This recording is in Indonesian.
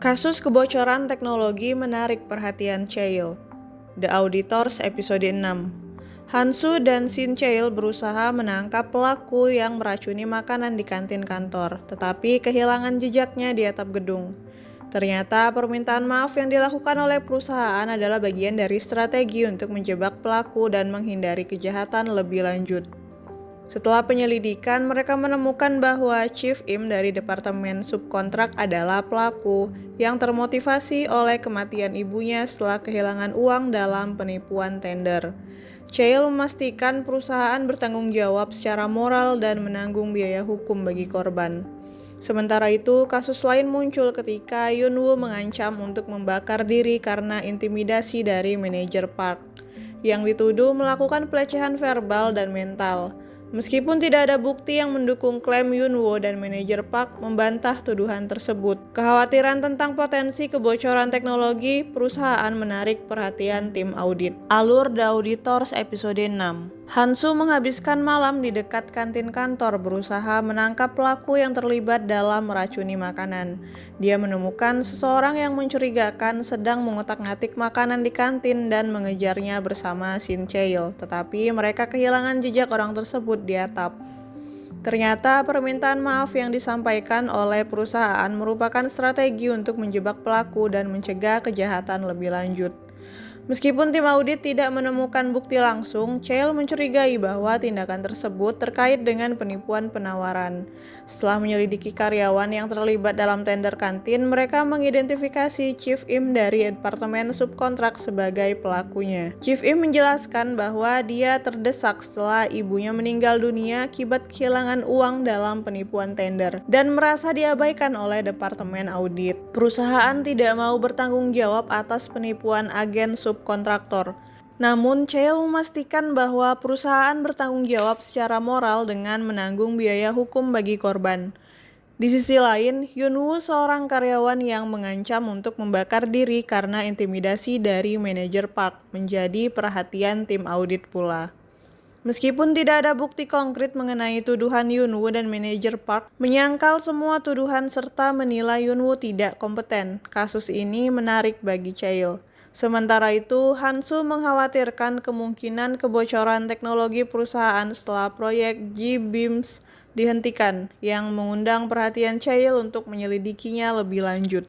Kasus kebocoran teknologi menarik perhatian Chael. The Auditors episode 6. Hansu dan Shin Chael berusaha menangkap pelaku yang meracuni makanan di kantin kantor, tetapi kehilangan jejaknya di atap gedung. Ternyata permintaan maaf yang dilakukan oleh perusahaan adalah bagian dari strategi untuk menjebak pelaku dan menghindari kejahatan lebih lanjut. Setelah penyelidikan, mereka menemukan bahwa Chief Im dari Departemen Subkontrak adalah pelaku yang termotivasi oleh kematian ibunya setelah kehilangan uang dalam penipuan tender. Chael memastikan perusahaan bertanggung jawab secara moral dan menanggung biaya hukum bagi korban. Sementara itu, kasus lain muncul ketika Yunwoo mengancam untuk membakar diri karena intimidasi dari manajer Park, yang dituduh melakukan pelecehan verbal dan mental. Meskipun tidak ada bukti yang mendukung klaim Yunwoo dan manajer Park membantah tuduhan tersebut. Kekhawatiran tentang potensi kebocoran teknologi perusahaan menarik perhatian tim audit. Alur The Auditors episode 6. Hansu menghabiskan malam di dekat kantin kantor berusaha menangkap pelaku yang terlibat dalam meracuni makanan. Dia menemukan seseorang yang mencurigakan sedang mengotak-ngatik makanan di kantin dan mengejarnya bersama Shin Chael, tetapi mereka kehilangan jejak orang tersebut di atap. Ternyata permintaan maaf yang disampaikan oleh perusahaan merupakan strategi untuk menjebak pelaku dan mencegah kejahatan lebih lanjut. Meskipun tim audit tidak menemukan bukti langsung, Chael mencurigai bahwa tindakan tersebut terkait dengan penipuan penawaran. Setelah menyelidiki karyawan yang terlibat dalam tender kantin, mereka mengidentifikasi Chief Im dari Departemen Subkontrak sebagai pelakunya. Chief Im menjelaskan bahwa dia terdesak setelah ibunya meninggal dunia akibat kehilangan uang dalam penipuan tender dan merasa diabaikan oleh Departemen Audit. Perusahaan tidak mau bertanggung jawab atas penipuan agen subkontraktor. Namun, Chael memastikan bahwa perusahaan bertanggung jawab secara moral dengan menanggung biaya hukum bagi korban. Di sisi lain, Yunwoo, seorang karyawan yang mengancam untuk membakar diri karena intimidasi dari manajer Park, menjadi perhatian tim audit pula. Meskipun tidak ada bukti konkret mengenai tuduhan Yunwoo dan manajer Park, menyangkal semua tuduhan serta menilai Yunwoo tidak kompeten. Kasus ini menarik bagi Chael. Sementara itu, Hansu mengkhawatirkan kemungkinan kebocoran teknologi perusahaan setelah proyek G-Beams dihentikan, yang mengundang perhatian Chael untuk menyelidikinya lebih lanjut.